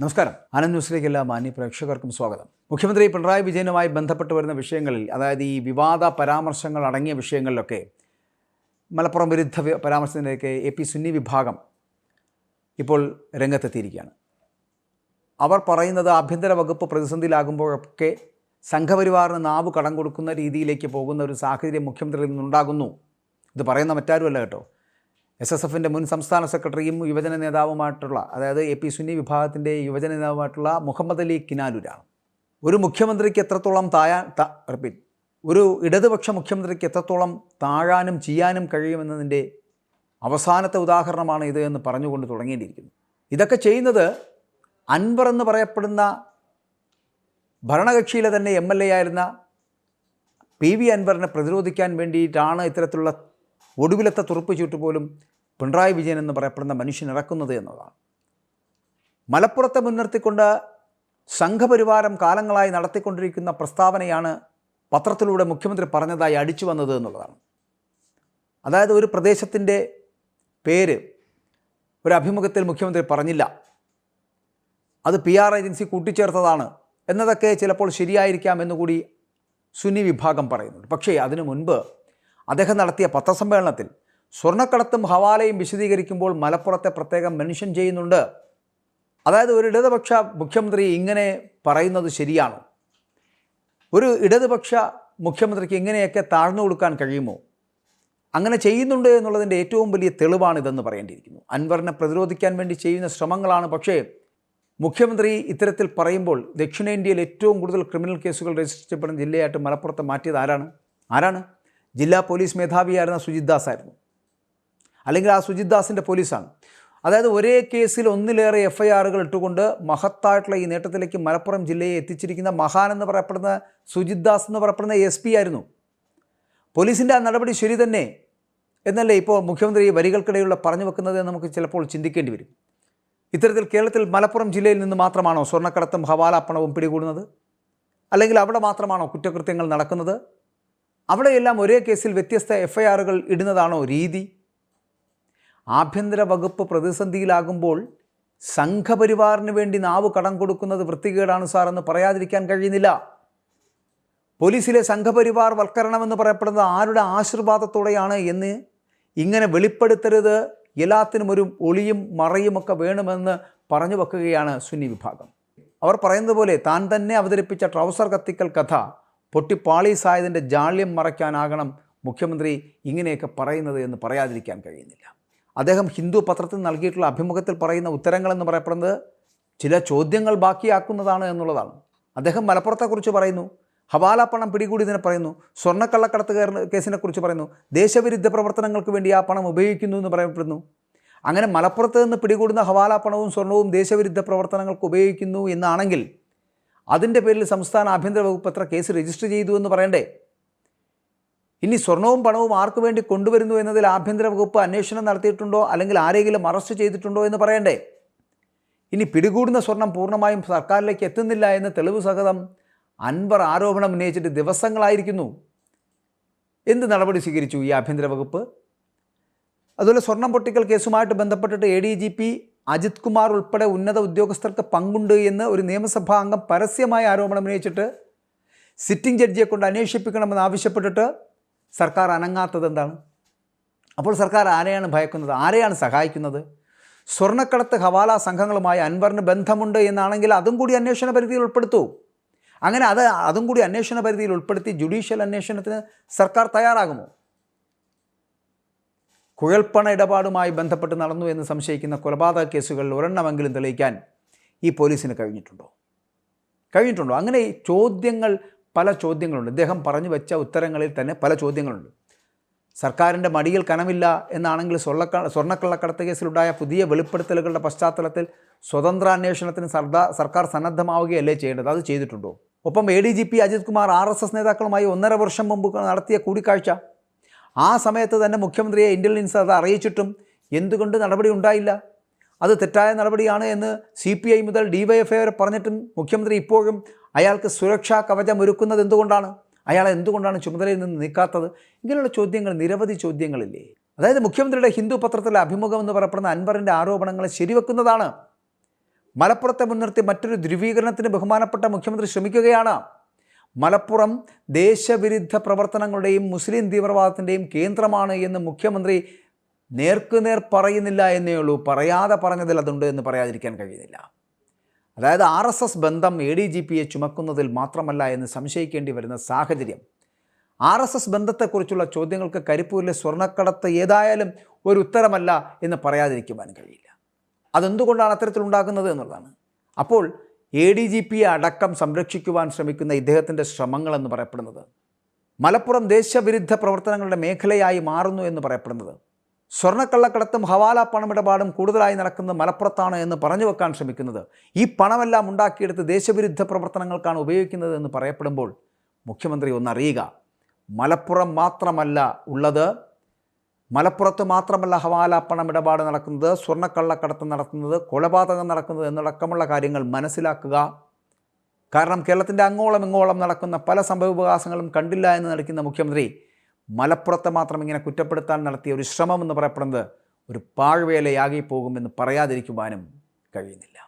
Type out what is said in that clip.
നമസ്കാരം. ആനന്ദ് ന്യൂസിലേക്ക് എല്ലാ മാന്യ പ്രേക്ഷകർക്കും സ്വാഗതം. മുഖ്യമന്ത്രി പിണറായി വിജയനുമായി ബന്ധപ്പെട്ട് വരുന്ന വിഷയങ്ങളിൽ, അതായത് ഈ വിവാദ പരാമർശങ്ങൾ അടങ്ങിയ വിഷയങ്ങളിലൊക്കെ മലപ്പുറം വിരുദ്ധ പരാമർശത്തിലേക്ക് AP സുന്നി വിഭാഗം ഇപ്പോൾ രംഗത്തെത്തിയിരിക്കുകയാണ്. അവർ പറയുന്നത് ആഭ്യന്തര വകുപ്പ് പ്രതിസന്ധിയിലാകുമ്പോഴൊക്കെ സംഘപരിവാറിന് നാവ് കടം കൊടുക്കുന്ന രീതിയിലേക്ക് പോകുന്ന ഒരു സാഹചര്യം മുഖ്യമന്ത്രിയിൽ നിന്നുണ്ടാകുന്നു. ഇത് പറയുന്ന മറ്റാരുമല്ല കേട്ടോ, SSFൻ്റെ മുൻ സംസ്ഥാന സെക്രട്ടറിയും യുവജന നേതാവുമായിട്ടുള്ള, അതായത് AP സുന്നി വിഭാഗത്തിൻ്റെ യുവജന നേതാവുമായിട്ടുള്ള മുഹമ്മദ് അലി കിനാലൂരാണ്. ഒരു മുഖ്യമന്ത്രിക്ക് എത്രത്തോളം ഒരു ഇടതുപക്ഷ മുഖ്യമന്ത്രിക്ക് എത്രത്തോളം താഴാനും ചെയ്യാനും കഴിയുമെന്നതിൻ്റെ അവസാനത്തെ ഉദാഹരണമാണ് ഇത് എന്ന് പറഞ്ഞുകൊണ്ട് തുടങ്ങേണ്ടിയിരിക്കുന്നു. ഇതൊക്കെ ചെയ്യുന്നത് അൻവർ എന്ന് പറയപ്പെടുന്ന ഭരണകക്ഷിയിലെ തന്നെ MLA ആയിരുന്ന PV അൻവറിനെ പ്രതിരോധിക്കാൻ വേണ്ടിയിട്ടാണ് ഇത്തരത്തിലുള്ള ഒടുവിലത്തെ തുറുപ്പ് ചീട്ട് പോലും പിണറായി വിജയൻ എന്ന് പറയപ്പെടുന്ന മനുഷ്യൻ ഇറക്കുന്നത് എന്നതാണ്. മലപ്പുറത്തെ മുൻനിർത്തിക്കൊണ്ട് സംഘപരിവാരം കാലങ്ങളായി നടത്തിക്കൊണ്ടിരിക്കുന്ന പ്രസ്താവനയാണ് പത്രത്തിലൂടെ മുഖ്യമന്ത്രി പറഞ്ഞതായി അടിച്ചു വന്നത് എന്നുള്ളതാണ്. അതായത് ഒരു പ്രദേശത്തിൻ്റെ പേര് ഒരു അഭിമുഖത്തിൽ മുഖ്യമന്ത്രി പറഞ്ഞില്ല, അത് PR ഏജൻസി കൂട്ടിച്ചേർത്തതാണ് എന്നതൊക്കെ ചിലപ്പോൾ ശരിയായിരിക്കാം എന്നുകൂടി സുന്നി വിഭാഗം പറയുന്നുണ്ട്. പക്ഷേ അതിനു മുൻപ് അദ്ദേഹം നടത്തിയ പത്രസമ്മേളനത്തിൽ സ്വർണ്ണക്കടത്തും ഹവാലയും വിശദീകരിക്കുമ്പോൾ മലപ്പുറത്തെ പ്രത്യേകം മെൻഷൻ ചെയ്യുന്നുണ്ട്. അതായത് ഒരു ഇടതുപക്ഷ മുഖ്യമന്ത്രി ഇങ്ങനെ പറയുന്നത് ശരിയാണോ? ഒരു ഇടതുപക്ഷ മുഖ്യമന്ത്രിക്ക് ഇങ്ങനെയൊക്കെ താഴ്ന്നു കൊടുക്കാൻ കഴിയുമോ? അങ്ങനെ ചെയ്യുന്നുണ്ട് എന്നുള്ളതിൻ്റെ ഏറ്റവും വലിയ തെളിവാണിതെന്ന് പറയേണ്ടിയിരിക്കുന്നു. അൻവറിനെ പ്രതിരോധിക്കാൻ വേണ്ടി ചെയ്യുന്ന ശ്രമങ്ങളാണ്. പക്ഷേ മുഖ്യമന്ത്രി ഇത്തരത്തിൽ പറയുമ്പോൾ ദക്ഷിണേന്ത്യയിൽ ഏറ്റവും കൂടുതൽ ക്രിമിനൽ കേസുകൾ രജിസ്റ്റർ ചെയ്യപ്പെടുന്ന ജില്ലയായിട്ട് മലപ്പുറത്തെ മാറ്റിയത് ആരാണ്? ജില്ലാ പോലീസ് മേധാവിയായിരുന്ന സുജിത് ദാസ് ആയിരുന്നു, അല്ലെങ്കിൽ ആ സുജിത് ദാസിൻ്റെ പോലീസാണ്. അതായത് ഒരേ കേസിൽ ഒന്നിലേറെ FIRകൾ ഇട്ടുകൊണ്ട് മഹത്തായിട്ടുള്ള ഈ നേട്ടത്തിലേക്ക് മലപ്പുറം ജില്ലയെ എത്തിച്ചിരിക്കുന്ന മഹാൻ എന്ന് പറയപ്പെടുന്ന സുജിത് ദാസ് എന്ന് പറയപ്പെടുന്ന SP ആയിരുന്നു. പോലീസിൻ്റെ ആ നടപടി ശരി തന്നെ എന്നല്ലേ ഇപ്പോൾ മുഖ്യമന്ത്രി വരികൾക്കിടയിലുള്ള പറഞ്ഞു വെക്കുന്നത് എന്ന് നമുക്ക് ചിലപ്പോൾ ചിന്തിക്കേണ്ടി വരും. ഇത്തരത്തിൽ കേരളത്തിൽ മലപ്പുറം ജില്ലയിൽ നിന്ന് മാത്രമാണോ സ്വർണ്ണക്കടത്തും ഹവാലാപ്പണവും പിടികൂടുന്നത്? അല്ലെങ്കിൽ അവിടെ മാത്രമാണോ കുറ്റകൃത്യങ്ങൾ നടക്കുന്നത്? അവിടെയെല്ലാം ഒരേ കേസിൽ വ്യത്യസ്ത FIRകൾ ഇടുന്നതാണോ രീതി? ആഭ്യന്തര വകുപ്പ് പ്രതിസന്ധിയിലാകുമ്പോൾ സംഘപരിവാറിന് വേണ്ടി നാവ് കടം കൊടുക്കുന്നത് വൃത്തികേടാണ് സാർ എന്ന് പറയാതിരിക്കാൻ കഴിയുന്നില്ല. പോലീസിലെ സംഘപരിവാർ വൽക്കരണമെന്ന് പറയപ്പെടുന്നത് ആരുടെ ആശീർവാദത്തോടെയാണ് എന്ന് ഇങ്ങനെ വെളിപ്പെടുത്തരുത്, എല്ലാത്തിനും ഒരു ഒളിയും മറയുമൊക്കെ വേണമെന്ന് പറഞ്ഞു വെക്കുകയാണ് സുന്നി വിഭാഗം. അവർ പറയുന്നത് പോലെ താൻ തന്നെ അവതരിപ്പിച്ച ട്രൗസർ കത്തിക്കൽ കഥ പൊട്ടിപ്പാളീസായതിൻ്റെ ജാള്യം മറയ്ക്കാനാകണം മുഖ്യമന്ത്രി ഇങ്ങനെയൊക്കെ പറയുന്നത് എന്ന് പറയാതിരിക്കാൻ കഴിയുന്നില്ല. അദ്ദേഹം ഹിന്ദു പത്രത്തിൽ നൽകിയിട്ടുള്ള അഭിമുഖത്തിൽ പറയുന്ന ഉത്തരങ്ങളെന്ന് പറയപ്പെടുന്നത് ചില ചോദ്യങ്ങൾ ബാക്കിയാക്കുന്നതാണ് എന്നുള്ളതാണ്. അദ്ദേഹം മലപ്പുറത്തെക്കുറിച്ച് പറയുന്നു, ഹവാല പണം പിടികൂടിയതിനെ പറയുന്നു, സ്വർണ്ണക്കള്ളക്കടത്ത് കേസിനെക്കുറിച്ച് പറയുന്നു, ദേശവിരുദ്ധ പ്രവർത്തനങ്ങൾക്ക് വേണ്ടി ആ പണം ഉപയോഗിക്കുന്നു എന്ന് പറയപ്പെടുന്നു. അങ്ങനെ മലപ്പുറത്ത് നിന്ന് പിടികൂടുന്ന ഹവാല പണവും സ്വർണവും ദേശവിരുദ്ധ പ്രവർത്തനങ്ങൾക്ക് ഉപയോഗിക്കുന്നു എന്നാണെങ്കിൽ അതിൻ്റെ പേരിൽ സംസ്ഥാന ആഭ്യന്തര വകുപ്പ് എത്ര കേസ് രജിസ്റ്റർ ചെയ്തു എന്ന് പറയണ്ടേ? ഇനി സ്വർണവും പണവും ആർക്ക് വേണ്ടി കൊണ്ടുവരുന്നു എന്നതിൽ ആഭ്യന്തര വകുപ്പ് അന്വേഷണം നടത്തിയിട്ടുണ്ടോ, അല്ലെങ്കിൽ ആരെങ്കിലും അറസ്റ്റ് ചെയ്തിട്ടുണ്ടോ എന്ന് പറയണ്ടേ? ഇനി പിടികൂടുന്ന സ്വർണം പൂർണ്ണമായും സർക്കാരിലേക്ക് എത്തുന്നില്ല എന്ന് തെളിവ് സഹിതം അൻവർ ആരോപണം ഉന്നയിച്ചിട്ട് ദിവസങ്ങളായിരിക്കുന്നു. എന്ത് നടപടി സ്വീകരിച്ചു ഈ ആഭ്യന്തര വകുപ്പ്? അതുപോലെ സ്വർണം പൊട്ടിക്കൽ കേസുമായിട്ട് ബന്ധപ്പെട്ടിട്ട് ADGP അജിത് കുമാർ ഉൾപ്പെടെ ഉന്നത ഉദ്യോഗസ്ഥർക്ക് പങ്കുണ്ട് എന്ന് ഒരു നിയമസഭാ അംഗം പരസ്യമായ ആരോപണം ഉന്നയിച്ചിട്ട് സിറ്റിംഗ് ജഡ്ജിയെ കൊണ്ട് അന്വേഷിപ്പിക്കണമെന്ന് ആവശ്യപ്പെട്ടിട്ട് സർക്കാർ അനങ്ങാത്തത് എന്താണ്? അപ്പോൾ സർക്കാർ ആരെയാണ് ഭയക്കുന്നത്? ആരെയാണ് സഹായിക്കുന്നത്? സ്വർണ്ണക്കടത്ത് ഹവാല സംഘങ്ങളുമായി അൻവറിന് ബന്ധമുണ്ട് എന്നാണെങ്കിൽ അതും കൂടി അന്വേഷണ പരിധിയിൽ ഉൾപ്പെടുത്തൂ. അങ്ങനെ അതും കൂടി അന്വേഷണ പരിധിയിൽ ഉൾപ്പെടുത്തി ജുഡീഷ്യൽ അന്വേഷണത്തിന് സർക്കാർ തയ്യാറാകുമോ? കുഴൽപ്പണ ഇടപാടുമായി ബന്ധപ്പെട്ട് നടന്നു എന്ന് സംശയിക്കുന്ന കൊലപാതക കേസുകളിൽ ഒരെണ്ണമെങ്കിലും തെളിയിക്കാൻ ഈ പോലീസിന് കഴിഞ്ഞിട്ടുണ്ടോ? അങ്ങനെ പല ചോദ്യങ്ങളുണ്ട്. ഇദ്ദേഹം പറഞ്ഞു വെച്ച ഉത്തരങ്ങളിൽ തന്നെ പല ചോദ്യങ്ങളുണ്ട്. സർക്കാരിൻ്റെ മടിയിൽ കനമില്ല എന്നാണെങ്കിൽ സ്വർണ്ണക്കള്ളക്കടത്ത് കേസിലുണ്ടായ പുതിയ വെളിപ്പെടുത്തലുകളുടെ പശ്ചാത്തലത്തിൽ സ്വതന്ത്ര അന്വേഷണത്തിന് സർക്കാർ സന്നദ്ധമാവുകയല്ലേ ചെയ്യേണ്ടത്? അത് ചെയ്തിട്ടുണ്ടോ? ഒപ്പം ADGP അജിത് കുമാർ RSS നേതാക്കളുമായി 1.5 വർഷം മുമ്പ് നടത്തിയ കൂടിക്കാഴ്ച, ആ സമയത്ത് തന്നെ മുഖ്യമന്ത്രിയെ ഇൻ്റലിജൻസ് അത് അറിയിച്ചിട്ടും എന്തുകൊണ്ട് നടപടി ഉണ്ടായില്ല? അത് തെറ്റായ നടപടിയാണ് എന്ന് CPI മുതൽ DYFI വരെ പറഞ്ഞിട്ടും മുഖ്യമന്ത്രി ഇപ്പോഴും അയാൾക്ക് സുരക്ഷാ കവചം ഒരുക്കുന്നത് എന്തുകൊണ്ടാണ്? അയാളെ എന്തുകൊണ്ടാണ് ചുമതലയിൽ നിന്ന് നീക്കാത്തത്? ഇങ്ങനെയുള്ള ചോദ്യങ്ങൾ, നിരവധി ചോദ്യങ്ങളില്ലേ? അതായത് മുഖ്യമന്ത്രിയുടെ ഹിന്ദു പത്രത്തിലെ അഭിമുഖം എന്ന് പറയപ്പെടുന്ന അൻവറിൻ്റെ ആരോപണങ്ങളെ ശരിവെക്കുന്നതാണ്. മലപ്പുറത്തെ മുൻനിർത്തി മറ്റൊരു ധ്രുവീകരണത്തിന് ബഹുമാനപ്പെട്ട മുഖ്യമന്ത്രി ശ്രമിക്കുകയാണ്. മലപ്പുറം ദേശവിരുദ്ധ പ്രവർത്തനങ്ങളുടെയും മുസ്ലിം തീവ്രവാദത്തിൻ്റെയും കേന്ദ്രമാണ് എന്ന് മുഖ്യമന്ത്രി നേർക്കുനേർ പറയുന്നില്ല എന്നേ ഉള്ളൂ. പറയാതെ പറഞ്ഞതിൽ അതുണ്ട് എന്ന് പറയാതിരിക്കാൻ കഴിയുന്നില്ല. അതായത് RSS ബന്ധം ADGPയെ ചുമക്കുന്നതിൽ മാത്രമല്ല എന്ന് സംശയിക്കേണ്ടി വരുന്ന സാഹചര്യം. RSS ബന്ധത്തെക്കുറിച്ചുള്ള ചോദ്യങ്ങൾക്ക് കരിപ്പൂരിലെ സ്വർണ്ണക്കടത്ത് ഏതായാലും ഒരു ഉത്തരമല്ല എന്ന് പറയാതിരിക്കുവാൻ കഴിയില്ല. അതെന്തുകൊണ്ടാണ് അത്തരത്തിലുണ്ടാകുന്നത് എന്നുള്ളതാണ്. അപ്പോൾ ADGPയെ അടക്കം സംരക്ഷിക്കുവാൻ ശ്രമിക്കുന്ന ഇദ്ദേഹത്തിൻ്റെ ശ്രമങ്ങളെന്ന് പറയപ്പെടുന്നത്, മലപ്പുറം ദേശവിരുദ്ധ പ്രവർത്തനങ്ങളുടെ മേഖലയായി മാറുന്നു എന്ന് പറയപ്പെടുന്നത്, സ്വർണ്ണക്കള്ളക്കടത്തും ഹവാല പണമിടപാടും കൂടുതലായി നടക്കുന്നത് മലപ്പുറത്താണ് എന്ന് പറഞ്ഞു വെക്കാൻ ശ്രമിക്കുന്നത്, ഈ പണമെല്ലാം ഉണ്ടാക്കിയെടുത്ത് ദേശവിരുദ്ധ പ്രവർത്തനങ്ങൾക്കാണ് ഉപയോഗിക്കുന്നത് എന്ന് പറയപ്പെടുമ്പോൾ മുഖ്യമന്ത്രി ഒന്നറിയുക, മലപ്പുറം മാത്രമല്ല ഉള്ളത്, മലപ്പുറത്ത് മാത്രമല്ല ഹവാല പണമിടപാട് നടക്കുന്നത്, സ്വർണ്ണക്കള്ളക്കടത്ത് നടത്തുന്നത്, കൊലപാതകം നടക്കുന്നത് എന്നടക്കമുള്ള കാര്യങ്ങൾ മനസ്സിലാക്കുക. കാരണം കേരളത്തിൻ്റെ അങ്ങോളം ഇങ്ങോളം നടക്കുന്ന പല സംഭവവികാസങ്ങളും കണ്ടില്ല എന്ന് നടിക്കുന്ന മുഖ്യമന്ത്രി മലപ്പുറത്തെ മാത്രം ഇങ്ങനെ കുറ്റപ്പെടുത്താൻ നടത്തിയ ഒരു ശ്രമം എന്ന് പറയപ്പെടുന്നത് ഒരു പാഴ്വേലയാകി പോകുമെന്ന് പറയാതിരിക്കുവാനും കഴിയുന്നില്ല.